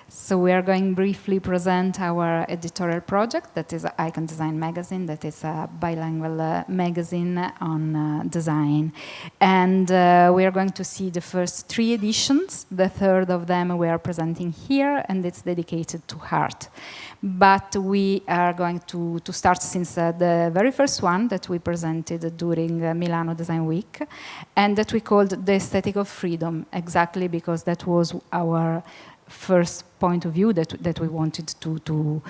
So we are going briefly present our editorial project, that is Icon Design Magazine, that is a bilingual magazine on design. And we are going to see the first 3 editions. The third of them we are presenting here, and it's dedicated to art. But we are going to start since the very first one that we presented during Milano Design Week, and that we called The Aesthetic of Freedom, exactly because that was our first point of view that we wanted to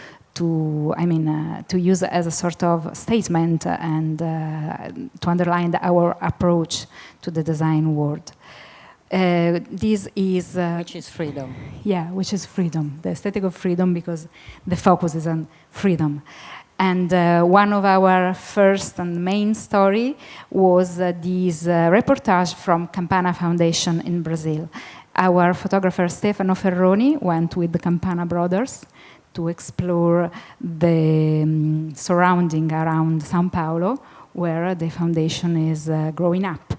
use as a sort of statement and to underline our approach to the design world. This is which is freedom. Yeah, which is freedom. The aesthetic of freedom, because the focus is on freedom. And one of our first and main story was this reportage from Campana Foundation in Brazil. Our photographer Stefano Ferroni went with the Campana brothers to explore the surrounding around São Paulo, where the foundation is growing up.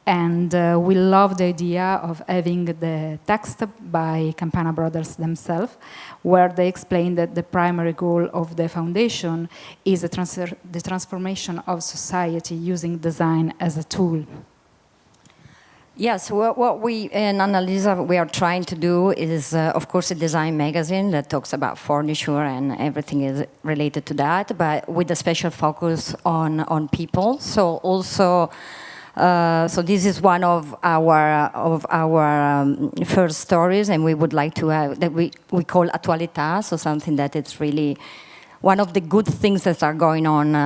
And we love the idea of having the text by Campana brothers themselves, where they explain that the primary goal of the foundation is the transformation of society using design as a tool. Yes, what we in Annalisa we are trying to do is, of course, a design magazine that talks about furniture and everything is related to that, but with a special focus on people. So also, so this is one of our first stories, and we would like to have that we call Attualità, so something that it's really one of the good things that are going on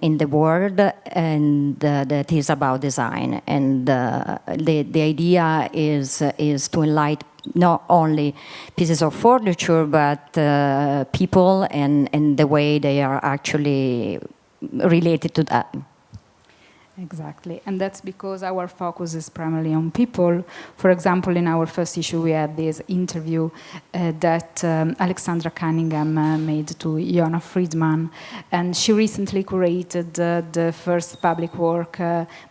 in the world, and that is about design. And the idea is to enlighten not only pieces of furniture, but people and the way they are actually related to that. Exactly, and that's because our focus is primarily on people. For example, in our first issue, we had this interview that Alexandra Cunningham made to Yona Friedman, and she recently curated the first public work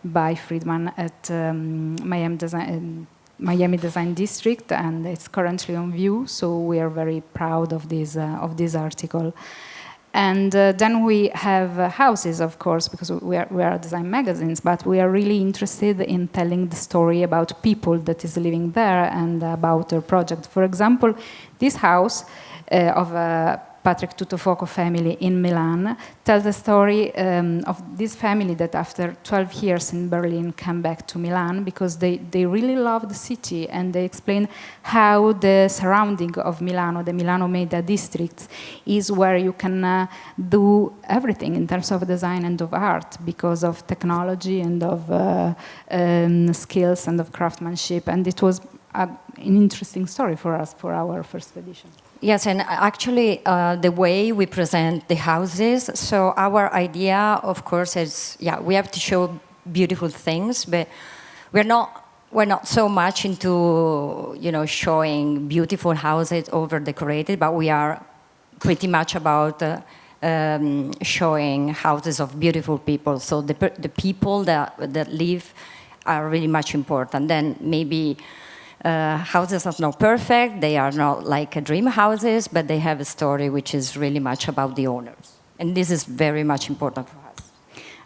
by Friedman at Miami Design District, and it's currently on view. So we are very proud of this article. And then we have houses, of course, because we are design magazines, but we are really interested in telling the story about people that is living there and about their project. For example, this house of Patrick Tuttofoco family in Milan tells the story of this family that after 12 years in Berlin came back to Milan because they really love the city, and they explain how the surrounding of Milano, the Milano Media district, is where you can do everything in terms of design and of art because of technology and of skills and of craftsmanship. And it was an interesting story for us for our first edition. Yes, and actually the way we present the houses, so our idea, of course, is, we have to show beautiful things, but we're not so much into, showing beautiful houses over decorated, but we are pretty much about showing houses of beautiful people. So the people that live are really much important. Then maybe houses are not perfect, they are not like dream houses, but they have a story which is really much about the owners. And this is very much important for us.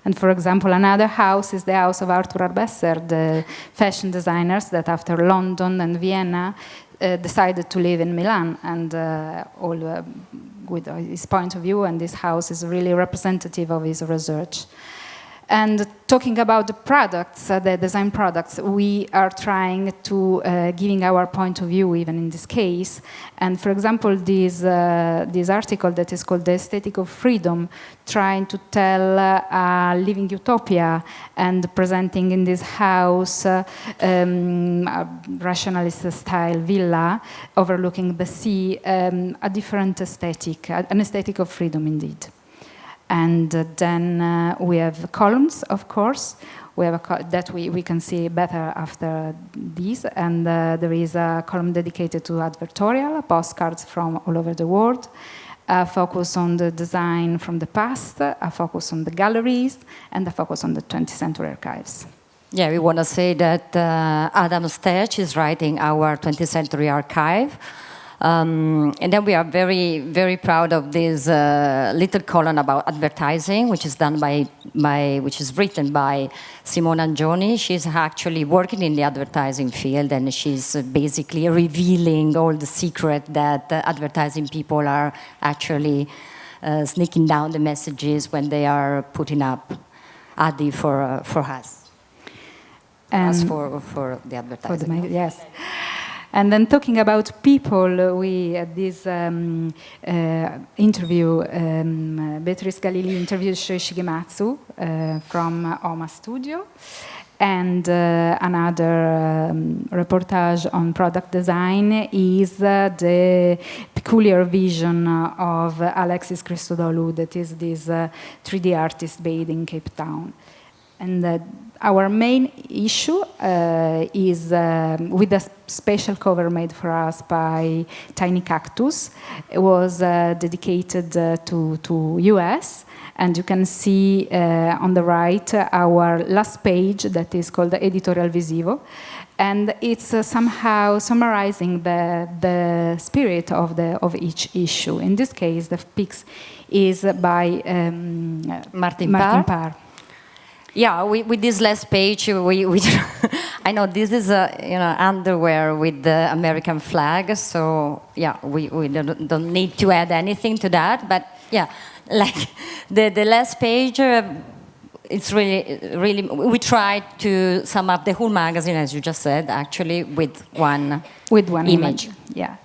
And for example, another house is the house of Arthur Arbesser, the fashion designers that after London and Vienna decided to live in Milan, and with his point of view, and this house is really representative of his research. And talking about the products, the design products, we are trying to giving our point of view even in this case. And for example, this article that is called The Aesthetic of Freedom, trying to tell a living utopia and presenting in this house a rationalist style villa overlooking the sea, a different aesthetic, an aesthetic of freedom indeed. And then we have columns, of course. We have that we can see better after these. And there is a column dedicated to editorial, postcards from all over the world, a focus on the design from the past, a focus on the galleries, and a focus on the 20th century archives. Yeah, we want to say that Adam Stech is writing our 20th century archive. And then we are very, very proud of this little column about advertising, which is done which is written by Simona Angioni. She's actually working in the advertising field, and she's basically revealing all the secret that advertising people are actually sneaking down the messages when they are putting up ADI for us. As for the advertising. Yes. And then talking about people, we at this interview, Beatrice Galili interviewed Shoi Shigematsu from Oma Studio, and another reportage on product design is the peculiar vision of Alexis Christodoulou, that is this 3D artist based in Cape Town. And our main issue is with a special cover made for us by Tiny Cactus. It was dedicated to US, and you can see on the right our last page that is called the editorial visivo, and it's somehow summarizing the spirit of each issue. In this case, the pics is by Martin Parr. Yeah, with this last page, I know this is underwear with the American flag, so yeah, we don't need to add anything to that. But yeah, like the last page, it's really we tried to sum up the whole magazine, as you just said, actually with one image. Yeah.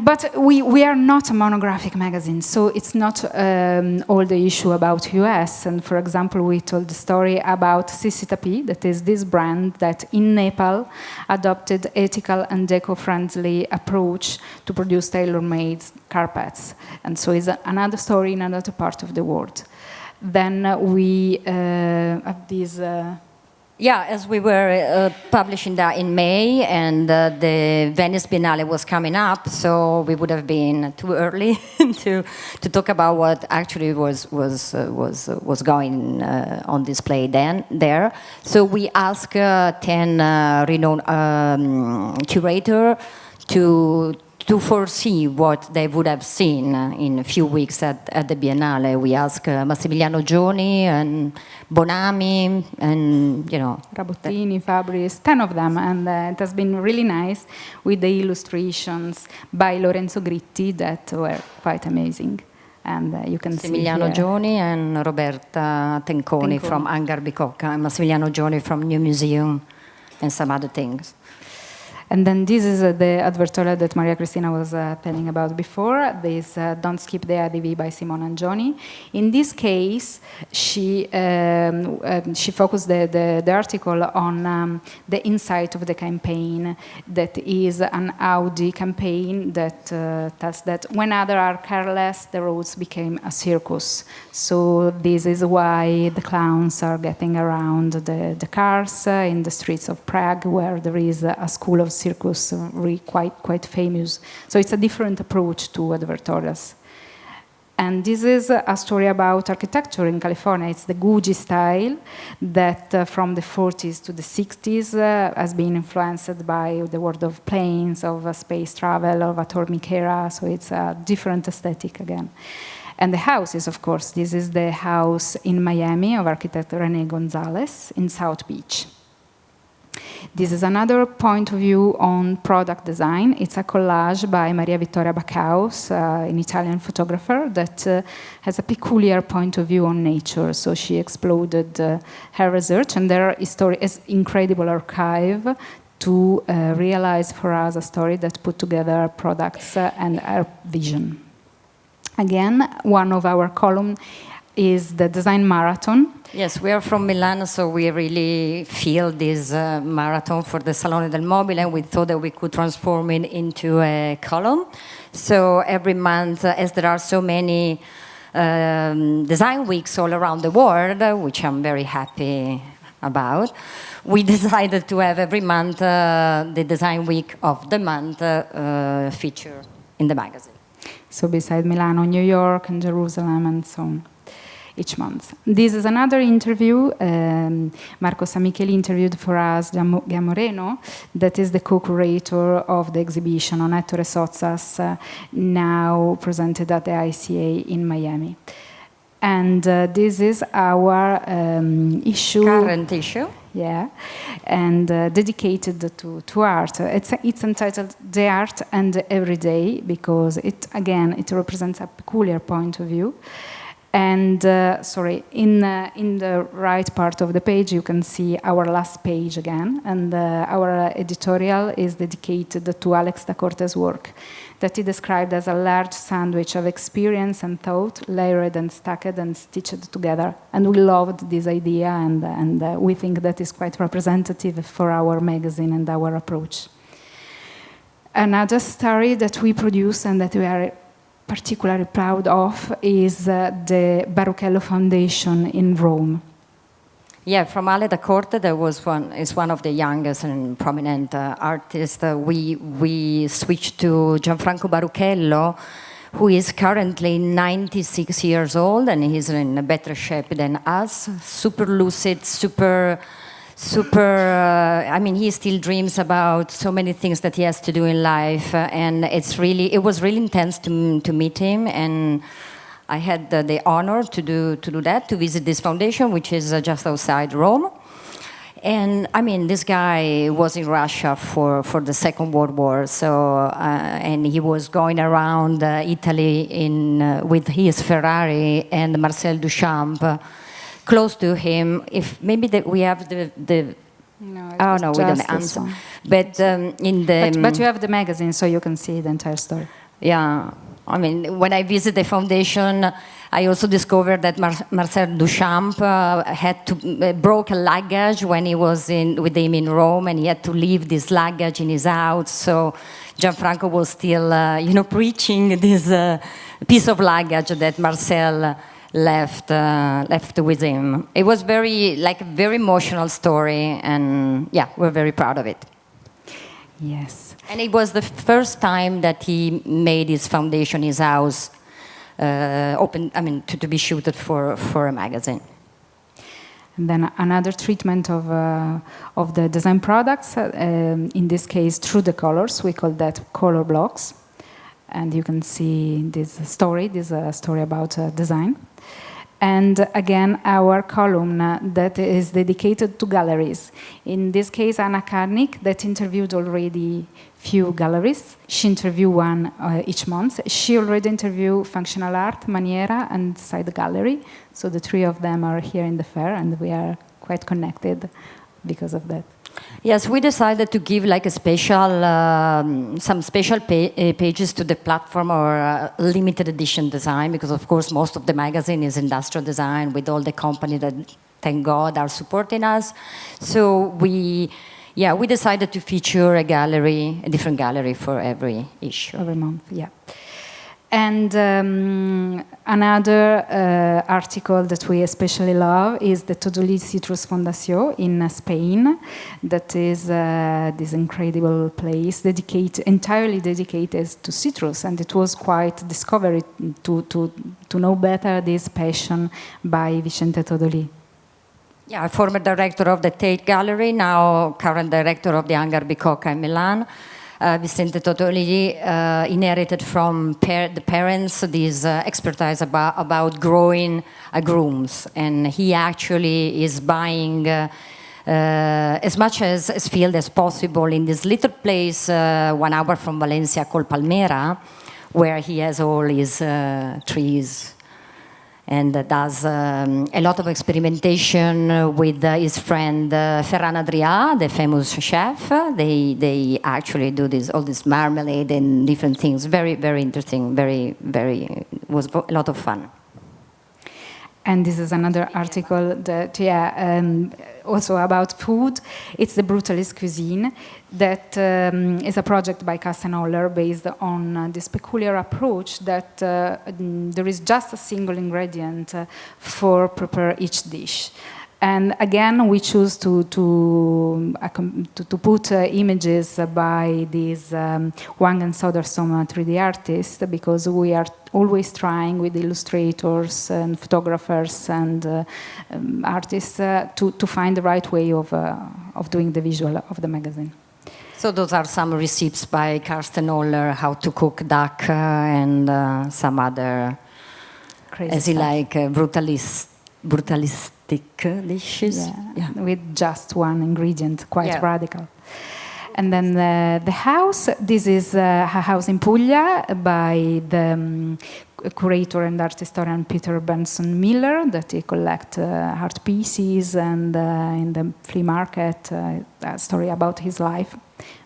But we are not a monographic magazine, so it's not all the issue about US. And for example, we told the story about Sissi Tapi, that is this brand that in Nepal adopted ethical and eco-friendly approach to produce tailor-made carpets. And so it's another story in another part of the world. Then we have this... Yeah, as we were publishing that in May, and the Venice Biennale was coming up, so we would have been too early to talk about what actually was going on display there. So we asked 10 renowned curators to foresee what they would have seen in a few weeks at the Biennale. We asked Massimiliano Gioni and Bonami and, Rabottini, Fabris, 10 of them, and it has been really nice with the illustrations by Lorenzo Gritti that were quite amazing. And you can see Massimiliano Gioni and Roberta Tenconi from Hangar Bicocca, and Massimiliano Gioni from New Museum and some other things. And then this is the advertorial that Maria Cristina was telling about before. This Don't Skip the ADV by Simona Angioni. In this case, she focused the article on the insight of the campaign, that is an Audi campaign that tells that when others are careless, the roads became a circus. So this is why the clowns are getting around the cars in the streets of Prague, where there is a school of circus, really quite famous. So it's a different approach to advertorials. And this is a story about architecture in California. It's the Gucci style that from the 40s to the 60s has been influenced by the world of planes, of space travel, of atomic era. So it's a different aesthetic again. And the houses, of course. This is the house in Miami of architect René González in South Beach. This is another point of view on product design. It's a collage by Maria Vittoria Bacaus, an Italian photographer that has a peculiar point of view on nature. So she exploded her research, and there is incredible archive to realize for us a story that put together products and our vision. Again, one of our columns is the design marathon. Yes, we are from Milan, so we really feel this marathon for the Salone del Mobile, and we thought that we could transform it into a column. So every month, as there are so many design weeks all around the world, which I'm very happy about, we decided to have every month the design week of the month feature in the magazine. So beside Milano, New York, and Jerusalem, and so on. each month. This is another interview. Marco Samicheli interviewed for us Gia Moreno, that is the co-curator of the exhibition on Ettore Sozzas, now presented at the ICA in Miami. And this is our issue. Current issue. Yeah, and dedicated to art. It's entitled "The Art and the Everyday" because it represents a peculiar point of view. And in the right part of the page you can see our last page again, and our editorial is dedicated to Alex da Corte's work, that he described as a large sandwich of experience and thought, layered and stacked and stitched together. And we loved this idea, and we think that is quite representative for our magazine and our approach. Another story that we produce and that we are particularly proud of is the Baruchello Foundation in Rome. Yeah, from Ale da Corte, is one of the youngest and prominent artists. We switched to Gianfranco Baruchello, who is currently 96 years old, and he's in a better shape than us. Super lucid, super. I mean, he still dreams about so many things that he has to do in life, and it was really intense to meet him, and I had the honor to do that, to visit this foundation, which is just outside Rome. And I mean, this guy was in Russia for the Second World War, so and he was going around Italy with his Ferrari and Marcel Duchamp. Close to him, if maybe we have the no, we don't answer. But but you have the magazine, so you can see the entire story. Yeah, I mean, when I visit the foundation, I also discovered that Marcel Duchamp broke a luggage when he was with him in Rome, and he had to leave this luggage in his house. So Gianfranco was still, preaching this piece of luggage that Marcel left with him. It was a very emotional story, and yeah, we're very proud of it. Yes. And it was the first time that he made his foundation, his house, open. I mean, to be shooted for a magazine. And then another treatment of the design products, in this case through the colors. We call that color blocks, and you can see this story about design. And again, our column that is dedicated to galleries. In this case, Anna Karnik, that interviewed already few galleries. She interviewed one each month. She already interviewed Functional Art, Maniera, and Side Gallery. So the three of them are here in the fair, and we are quite connected because of that. Yes, we decided to give some special pages to the platform or limited edition design, because of course most of the magazine is industrial design with all the companies that, thank God, are supporting us. So we decided to feature a different gallery for every issue. Every month, yeah. And another article that we especially love is the Todolí Citrus Fundación in Spain. That is this incredible place entirely dedicated to citrus, and it was quite discovery to know better this passion by Vicente Todolí. Yeah, former director of the Tate Gallery, now current director of the Hangar Bicocca in Milan. Vicente Todolí inherited from the parents this expertise about growing agrumes, and he actually is buying as much as field as possible in this little place 1 hour from Valencia called Palmera, where he has all his trees, and does a lot of experimentation with his friend Ferran Adrià, the famous chef. They actually do all this marmalade and different things. Very, very interesting. Was a lot of fun. And this is another article that, also about food. It's the Brutalist Cuisine, that is a project by Cassanoller based on this peculiar approach that there is just a single ingredient for prepare each dish. And again, we choose to put images by these Wang and Soderstrom 3D artists, because we are always trying with illustrators and photographers and artists to find the right way of doing the visual of the magazine. So those are some recipes by Karsten Oller, how to cook duck and some other, Crazy as he stuff. like, brutalistic dishes. Yeah. With just one ingredient, quite radical. And then the house, this is a house in Puglia by the curator and art historian Peter Benson Miller, that he collects art pieces and in the flea market, a story about his life,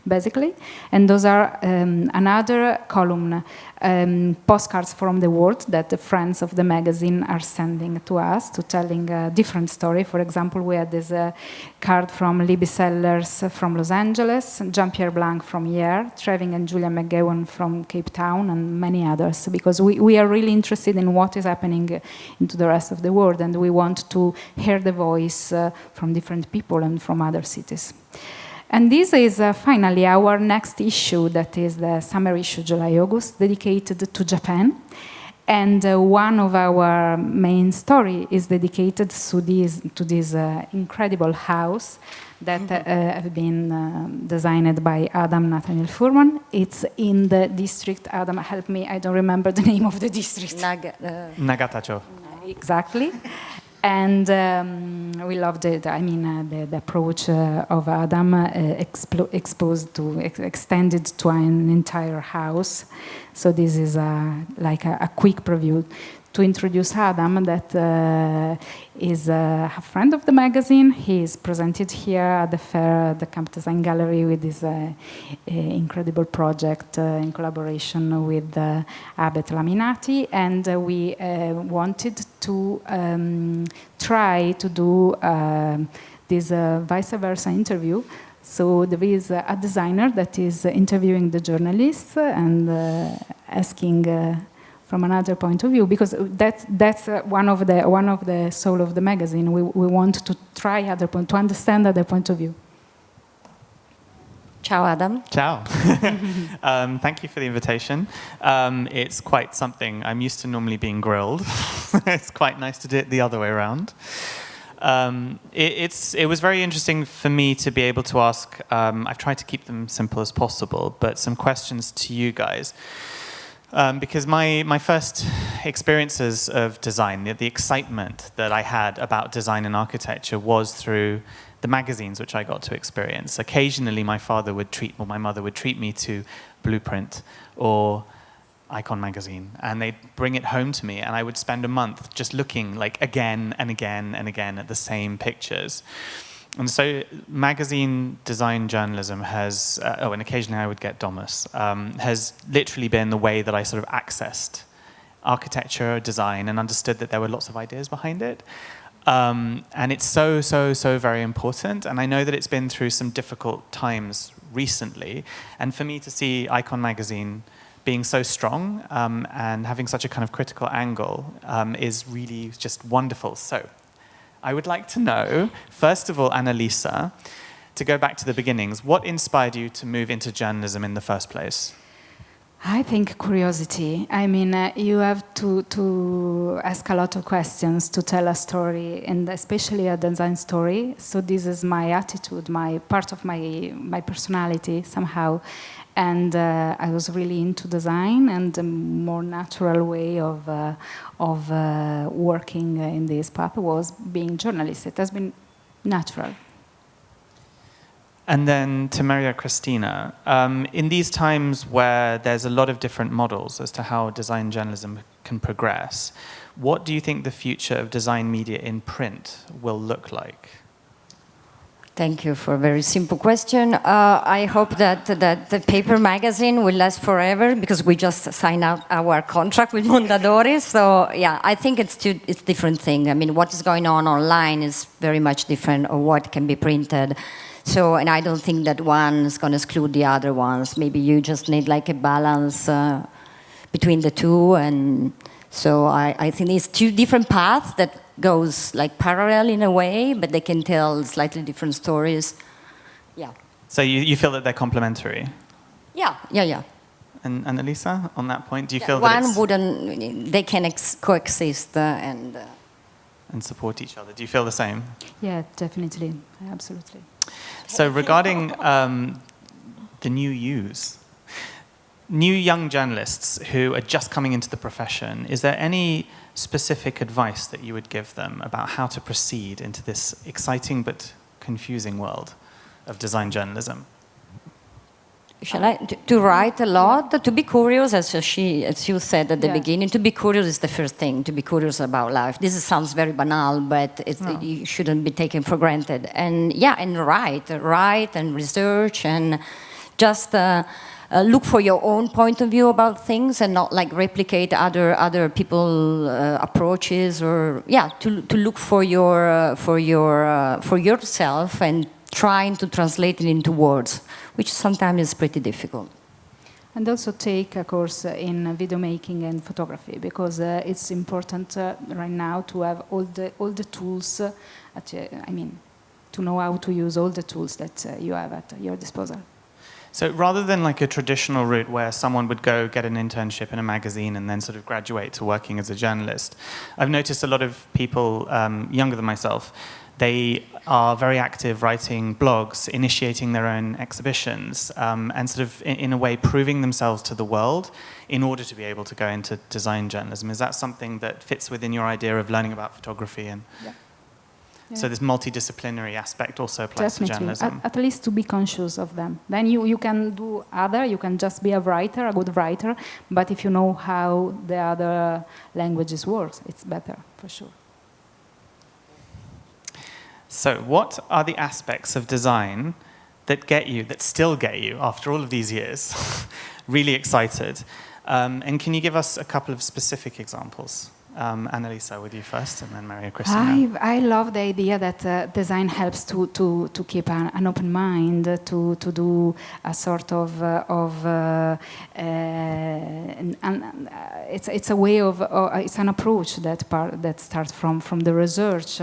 basically. And those are another column, postcards from the world that the friends of the magazine are sending to us, to telling a different story. For example, we had this card from Libby Sellers from Los Angeles, Jean-Pierre Blanc from Yale, Treving and Julia McGowan from Cape Town, and many others, because we are really interested in what is happening into the rest of the world, and we want to hear the voice from different people and from other cities. And this is finally our next issue, that is the summer issue, July-August, dedicated to Japan. And one of our main story is dedicated to this incredible house that have been designed by Adam Nathaniel Furman. It's in the district, Adam, help me, I don't remember the name of the district. Nagatacho. Exactly. And we loved it. I mean, the approach of Adam extended to an entire house. So this is like a quick preview to introduce Adam, that is a friend of the magazine. He is presented here at the fair, the Camp Design Gallery, with this incredible project in collaboration with Abet Laminati. And we wanted to try to do this vice versa interview. So there is a designer that is interviewing the journalists and asking from another point of view, because that's one of the soul of the magazine. We want to try to understand other point of view. Ciao, Adam. Ciao. Thank you for the invitation. It's quite something. I'm used to normally being grilled. It's quite nice to do it the other way around. It was very interesting for me to be able to ask, I've tried to keep them simple as possible, but some questions to you guys. Because my first experiences of design, the excitement that I had about design and architecture was through the magazines which I got to experience. Occasionally my mother would treat me to Blueprint or Icon magazine, and they'd bring it home to me, and I would spend a month just looking like again and again and again at the same pictures. And so magazine design journalism has, and occasionally I would get Domus, has literally been the way that I sort of accessed architecture, design, and understood that there were lots of ideas behind it. And it's so very important. And I know that it's been through some difficult times recently. And for me to see Icon magazine being so strong and having such a kind of critical angle is really just wonderful. So I would like to know, first of all, Annalisa, to go back to the beginnings, what inspired you to move into journalism in the first place? I think curiosity. I mean, you have to ask a lot of questions to tell a story, and especially a design story. So this is my attitude, part of my personality somehow. And I was really into design, and a more natural way of working in this path was being journalist. It has been natural. And then to Maria Cristina, in these times where there's a lot of different models as to how design journalism can progress, what do you think the future of design media in print will look like? Thank you for a very simple question. I hope that the paper magazine will last forever, because we just signed out our contract with Mondadori. So yeah, I think it's different thing. I mean, what is going on online is very much different of what can be printed. So, and I don't think that one is going to exclude the other ones. Maybe you just need like a balance between the two. And so I think it's two different paths that goes like parallel in a way, but they can tell slightly different stories. Yeah. So you feel that they're complementary? Yeah. And Annalisa, on that point, do you Yeah, feel that one wouldn't, they can coexist and support each other? Do you feel the same? Yeah, definitely, absolutely. So regarding the new young journalists who are just coming into the profession, is there any specific advice that you would give them about how to proceed into this exciting but confusing world of design journalism? Shall I? To write a lot, to be curious, as you said at the beginning, to be curious is the first thing, to be curious about life. This sounds very banal, but you shouldn't be taken for granted. And yeah, and write and research and just look for your own point of view about things and not like replicate other people approaches, or to look for yourself and trying to translate it into words, which sometimes is pretty difficult. And also take a course in video making and photography, because it's important right now to have all the tools. To know how to use all the tools that you have at your disposal. So rather than like a traditional route where someone would go get an internship in a magazine and then sort of graduate to working as a journalist, I've noticed a lot of people younger than myself, they are very active writing blogs, initiating their own exhibitions, and sort of, in a way, proving themselves to the world in order to be able to go into design journalism. Is that something that fits within your idea of learning about photography? And so this multidisciplinary aspect also applies to journalism? At least to be conscious of them. Then you can do you can just be a writer, a good writer, but if you know how the other languages work, it's better, for sure. So what are the aspects of design that still get you, after all of these years, really excited? And can you give us a couple of specific examples? Annalisa, with you first, and then Maria Cristina. I love the idea that design helps to keep an open mind, to do a sort of it's a way of it's an approach that starts from the research,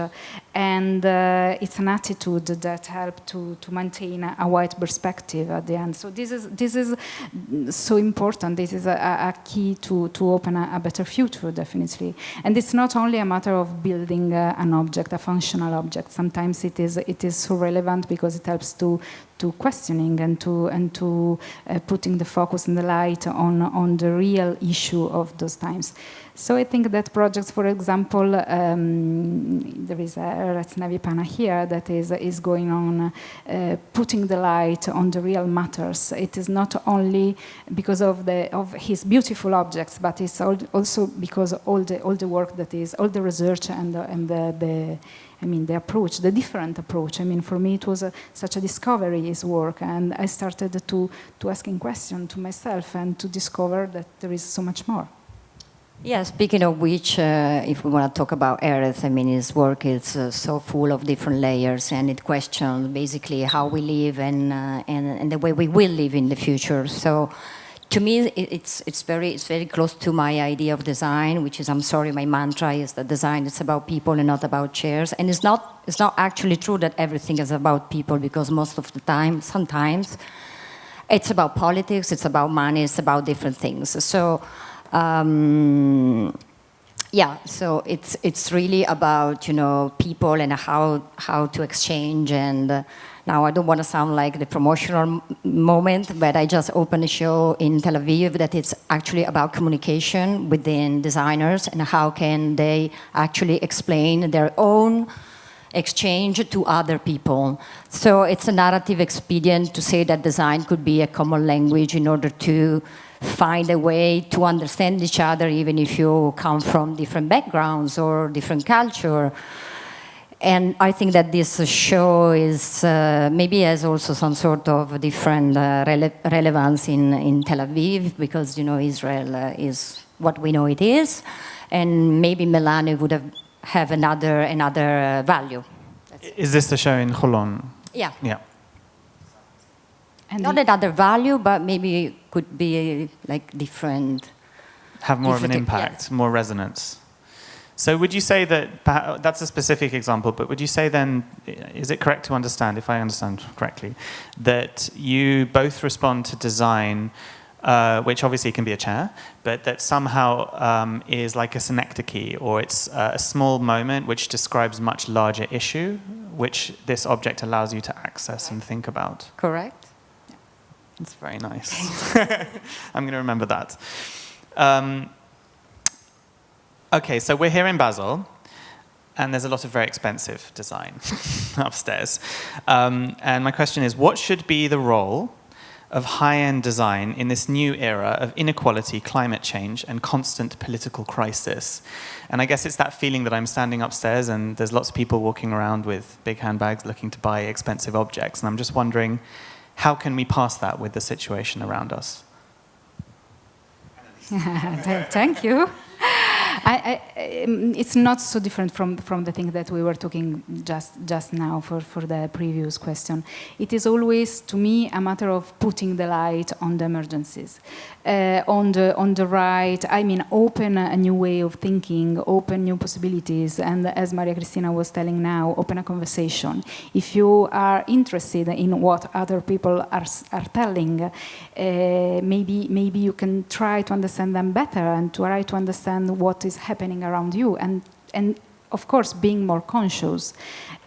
and it's an attitude that helps to maintain a wide perspective at the end. So this is so important. This is a key to open a better future, definitely. And it's not only a matter of building an object, a functional object. Sometimes it is so relevant because it helps to questioning and to putting the focus and the light on the real issue of those times. So I think that projects, for example, there is a Reznavi Pana here that is going on putting the light on the real matters. It is not only because of his beautiful objects, but it's also because all the work that is, all the research and the approach, the different approach. For me, it was such a discovery, his work, and I started to asking questions to myself and to discover that there is so much more. Yeah, speaking of which, if we want to talk about Erez, his work is so full of different layers, and it questions basically how we live and the way we will live in the future. So, to me, it's very close to my idea of design, which is, I'm sorry, my mantra is that design is about people and not about chairs. And it's not actually true that everything is about people, because most of the time, sometimes, it's about politics, it's about money, it's about different things. So. So it's really about people and how to exchange. And now I don't want to sound like the promotional moment, but I just opened a show in Tel Aviv that it's actually about communication within designers and how can they actually explain their own exchange to other people. So it's a narrative expedient to say that design could be a common language in order to find a way to understand each other, even if you come from different backgrounds or different culture. And I think that this show is maybe has also some sort of different relevance in Tel Aviv, because Israel is what we know it is, and maybe Milan would have another value. Is this the show in Holon? Yeah. Yeah. And not another value, but maybe could be like different. Have more of an impact, more resonance. So would you say that, that's a specific example, but would you say then, is it correct to understand, if I understand correctly, that you both respond to design, which obviously can be a chair, but that somehow is like a synecdoche, or it's a small moment which describes a much larger issue, which this object allows you to access and think about? Correct. That's very nice. I'm going to remember that. Okay, so we're here in Basel, and there's a lot of very expensive design upstairs. And my question is, what should be the role of high-end design in this new era of inequality, climate change, and constant political crisis? And I guess it's that feeling that I'm standing upstairs and there's lots of people walking around with big handbags looking to buy expensive objects. And I'm just wondering, how can we pass that with the situation around us? Thank you. It's not so different from the thing that we were talking just now for the previous question. It is always, to me, a matter of putting the light on the emergencies, on the right. I mean, open a new way of thinking, open new possibilities, and as Maria Cristina was telling now, open a conversation. If you are interested in what other people are telling, maybe you can try to understand them better and try to understand what is happening around you, and of course being more conscious.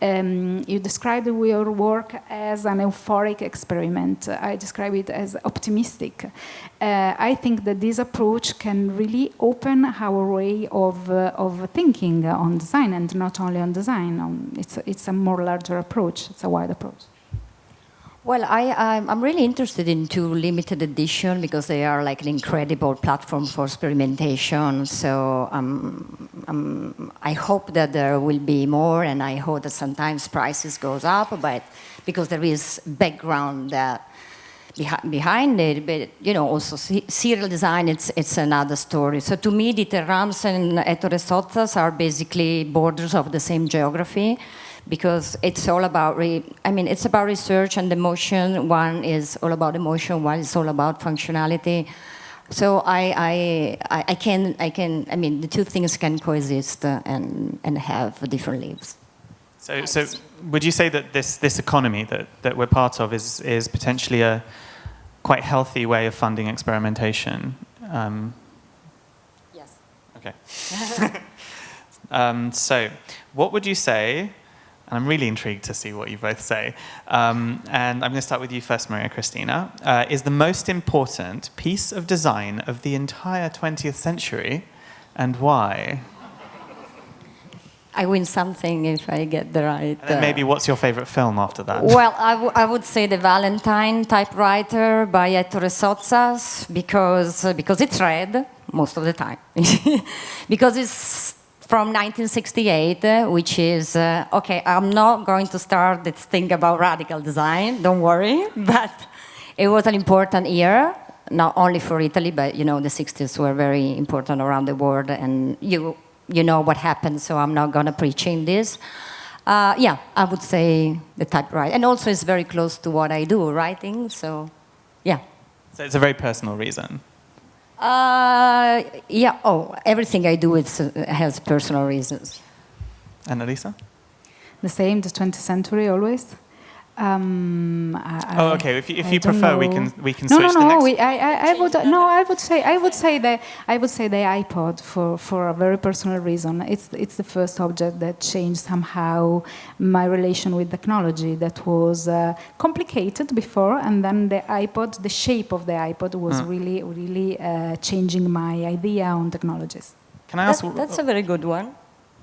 You described your work as an euphoric experiment. I describe it as optimistic. I think that this approach can really open our way of thinking on design, and not only on design. It's a more larger approach. It's a wide approach. Well, I'm really interested in two limited edition because they are like an incredible platform for experimentation. So I hope that there will be more, and I hope that sometimes prices goes up, but because there is background behind it. But also serial design, it's another story. So to me, Didero and Ettore Sozzas are basically borders of the same geography, because it's all about, it's about research and emotion. One is all about emotion, one is all about functionality. So the two things can coexist and have different lives. So would you say that this economy that we're part of is potentially a quite healthy way of funding experimentation? Yes. Okay. So what would you say? And I'm really intrigued to see what you both say. And I'm going to start with you first, Maria Cristina. Is the most important piece of design of the entire 20th century, and why? I win something if I get the right... And then maybe what's your favorite film after that? Well, I would say The Valentine typewriter by Ettore Sozzas, because it's red most of the time. Because it's from 1968, which is, okay, I'm not going to start this thing about radical design, don't worry, but it was an important year, not only for Italy, but the 60s were very important around the world, and you know what happened, so I'm not going to preach in this. I would say the typewriter, and also it's very close to what I do, writing, so yeah. So it's a very personal reason. Everything I do has personal reasons. Annalisa? The same, the 20th century always. Okay. If you prefer, we can switch the next. I would say the iPod for a very personal reason. It's the first object that changed somehow my relation with technology. That was complicated before, and then the iPod, the shape of the iPod was really changing my idea on technologies. Can I ask? That's a very good one.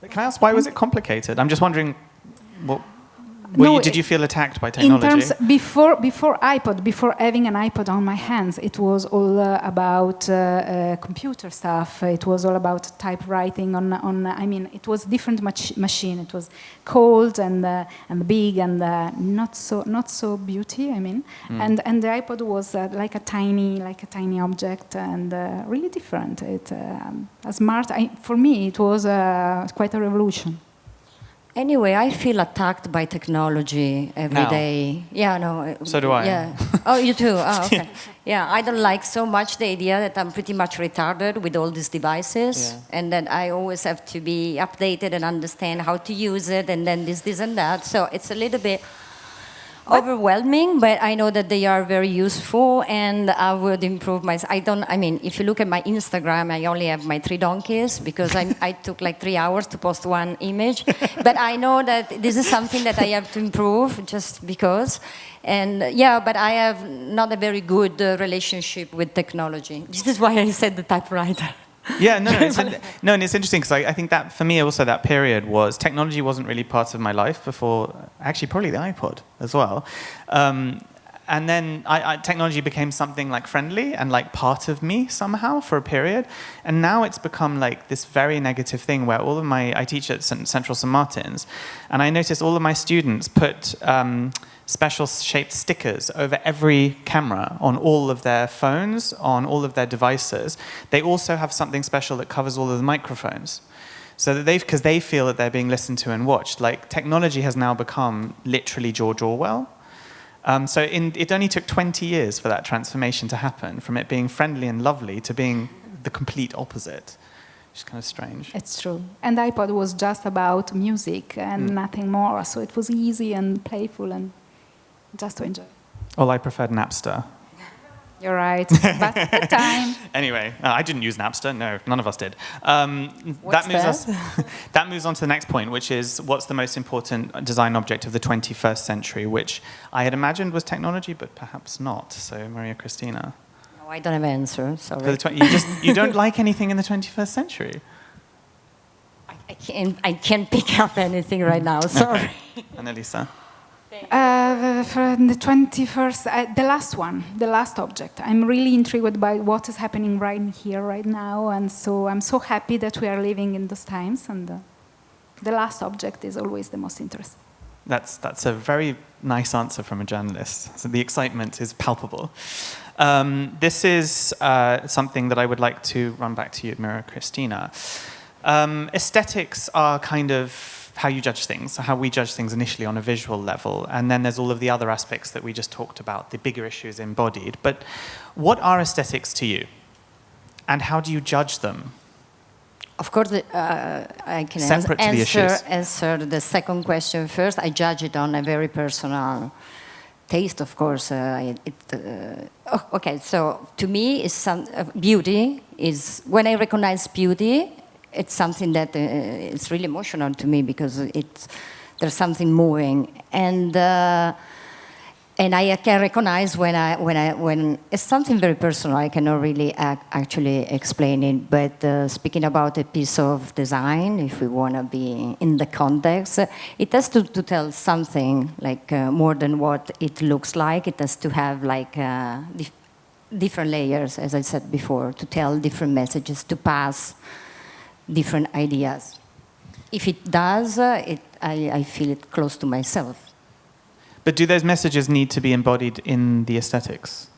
Can I ask why was it complicated? I'm just wondering what. Did you feel attacked by technology? In terms, before iPod, before having an iPod on my hands, it was all about computer stuff. It was all about typewriting it was different machine. It was cold and big and not so beauty. and the iPod was like a tiny object and really different. For me, it was quite a revolution. Anyway, I feel attacked by technology every day. Yeah, no. So do I. Yeah. Oh, you too? Oh, okay. Yeah, I don't like so much the idea that I'm pretty much retarded with all these devices, and that I always have to be updated and understand how to use it, and then this, and that. So it's a little bit overwhelming, but I know that they are very useful, and I would improve my. I mean, if you look at my Instagram, I only have my 3 donkeys because I took like 3 hours to post one image. But I know that this is something that I have to improve just because. And yeah, but I have not a very good relationship with technology. This is why I said the typewriter. Yeah, no, and it's interesting because I think that for me also that period was technology wasn't really part of my life before, actually probably the iPod as well. And then technology became something like friendly and like part of me somehow for a period. And now it's become like this very negative thing where I teach at Central St. Martin's, and I notice all of my students put special shaped stickers over every camera on all of their phones, on all of their devices. They also have something special that covers all of the microphones. So that because they feel that they're being listened to and watched. Like technology has now become literally George Orwell. So it only took 20 years for that transformation to happen, from it being friendly and lovely to being the complete opposite. Which is kind of strange. It's true. And iPod was just about music and nothing more. So it was easy and playful and just to enjoy. Well, I preferred Napster. You're right, but at the time. Anyway, I didn't use Napster. No, none of us did. That moves on to the next point, which is what's the most important design object of the 21st century, which I had imagined was technology, but perhaps not. So, Maria Cristina. No, I don't have an answer. Sorry. You don't like anything in the 21st century? I can't pick up anything right now. Sorry. Annalisa. For the 21st, the last object. I'm really intrigued by what is happening right here, right now, and so I'm so happy that we are living in those times, and the last object is always the most interesting. That's a very nice answer from a journalist. So the excitement is palpable. This is something that I would like to run back to you, Maria Cristina. Aesthetics are kind of how you judge things, how we judge things initially on a visual level, and then there's all of the other aspects that we just talked about, the bigger issues embodied. But what are aesthetics to you, and how do you judge them? Of course, I can answer the second question first. I judge it on a very personal taste, of course. Okay, so to me, beauty is when I recognize beauty. It's something that it's really emotional to me because there's something moving, and I can recognize when it's something very personal. I cannot really actually explain it, but speaking about a piece of design, if we want to be in the context, it has to tell something like more than what it looks like. It has to have like different layers, as I said before, to tell different messages, to pass different ideas. If it does, I feel it close to myself. But do those messages need to be embodied in the aesthetics?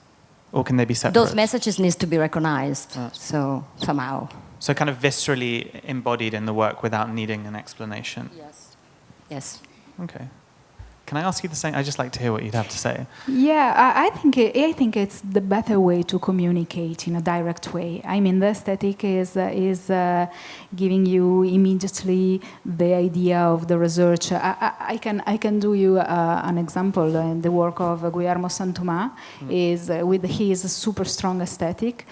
Or can they be separate? Those messages need to be recognized, so somehow. So kind of viscerally embodied in the work without needing an explanation? Yes. Yes. Okay. Can I ask you the same? I'd just like to hear what you'd have to say. Yeah, I think it's the better way to communicate in a direct way. I mean, the aesthetic is giving you immediately the idea of the research. I can do you an example. The work of Guillermo Santomà is with his super strong aesthetic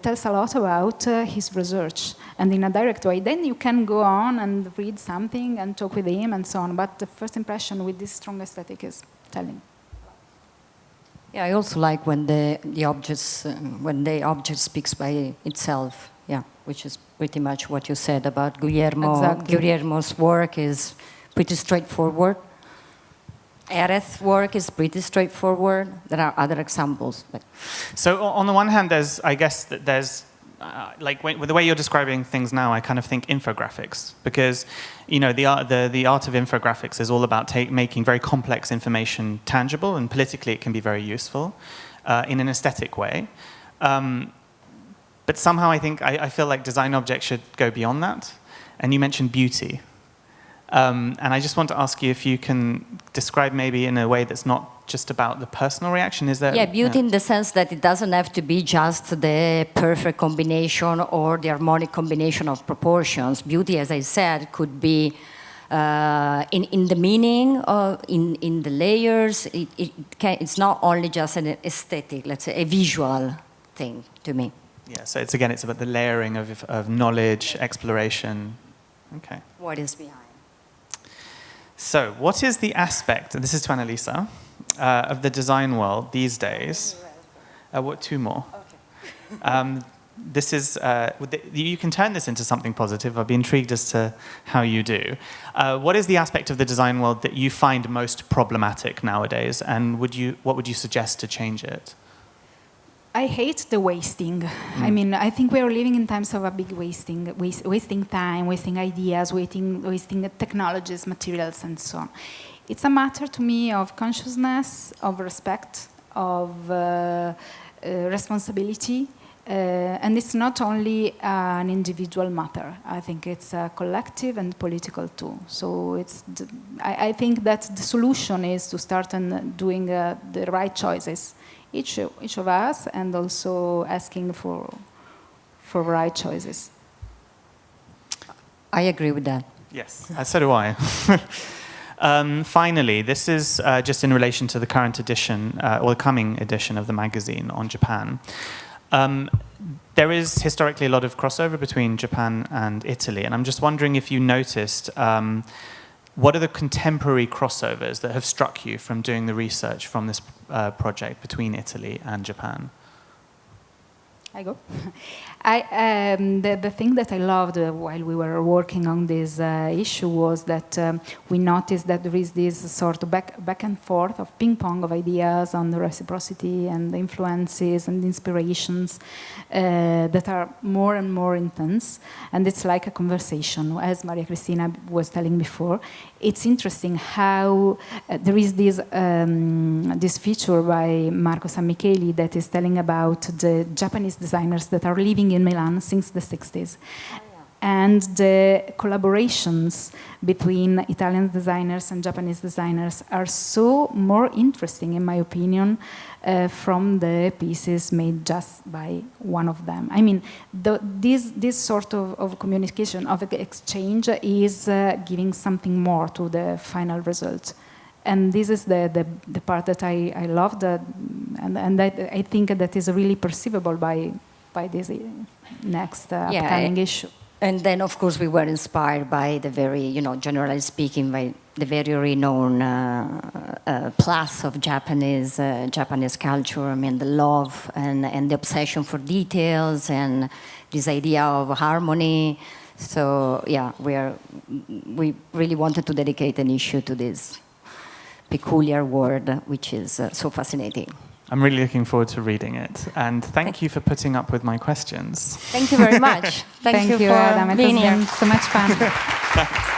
tells a lot about his research, and in a direct way. Then you can go on and read something and talk with him and so on. But the first impression with this strong aesthetic is telling. Yeah, I also like when the object speaks by itself. Yeah, which is pretty much what you said about Guillermo. Exactly. Guillermo's work is pretty straightforward. Ereth's work is pretty straightforward. There are other examples. So on the one hand, there's with the way you're describing things now, I kind of think infographics, because the art of infographics is all about making very complex information tangible, and politically it can be very useful in an aesthetic way. But somehow I feel like design objects should go beyond that. And you mentioned beauty. And I just want to ask you if you can describe maybe in a way that's not just about the personal reaction. Is there? Yeah, beauty in the sense that it doesn't have to be just the perfect combination or the harmonic combination of proportions. Beauty, as I said, could be in the meaning, in the layers. It's not only just an aesthetic, let's say, a visual thing to me. Yeah, so it's about the layering of knowledge, exploration. Okay. What is behind? So, what is the aspect, and this is to Annalisa, of the design world these days? What, two more? Okay. This is, you can turn this into something positive. I'd be intrigued as to how you do. What is the aspect of the design world that you find most problematic nowadays, and what would you suggest to change it? I hate the wasting. I mean, I think we are living in times of a big wasting time, wasting ideas, wasting technologies, materials, and so on. It's a matter to me of consciousness, of respect, of responsibility, and it's not only an individual matter. I think it's a collective and political too. So I think that the solution is to start doing the right choices. Each of us, and also asking for right choices. I agree with that. Yes, so do I. Finally, this is just in relation to the current edition, or the coming edition of the magazine on Japan. There is historically a lot of crossover between Japan and Italy, and I'm just wondering if you noticed what are the contemporary crossovers that have struck you from doing the research from this project between Italy and Japan? I go. The thing that I loved while we were working on this issue was that we noticed that there is this sort of back and forth of ping pong of ideas on the reciprocity and the influences and inspirations that are more and more intense, and it's like a conversation, as Maria Cristina was telling before. It's interesting how there is this feature by Marco Sammicheli that is telling about the Japanese designers that are living in Milan since the 60s. And the collaborations between Italian designers and Japanese designers are so more interesting, in my opinion, from the pieces made just by one of them. I mean, this sort of communication, of exchange, is giving something more to the final result. And this is the part that I loved, and that I think that is really perceivable by this next upcoming issue. And then, of course, we were inspired by the very, generally speaking, by the very renowned plus of Japanese culture. I mean, the love and the obsession for details and this idea of harmony. So, yeah, we really wanted to dedicate an issue to this peculiar word, which is so fascinating. I'm really looking forward to reading it. And thank you for putting up with my questions. Thank you very much. Thank you, for Adam. It being has here. been so much fun.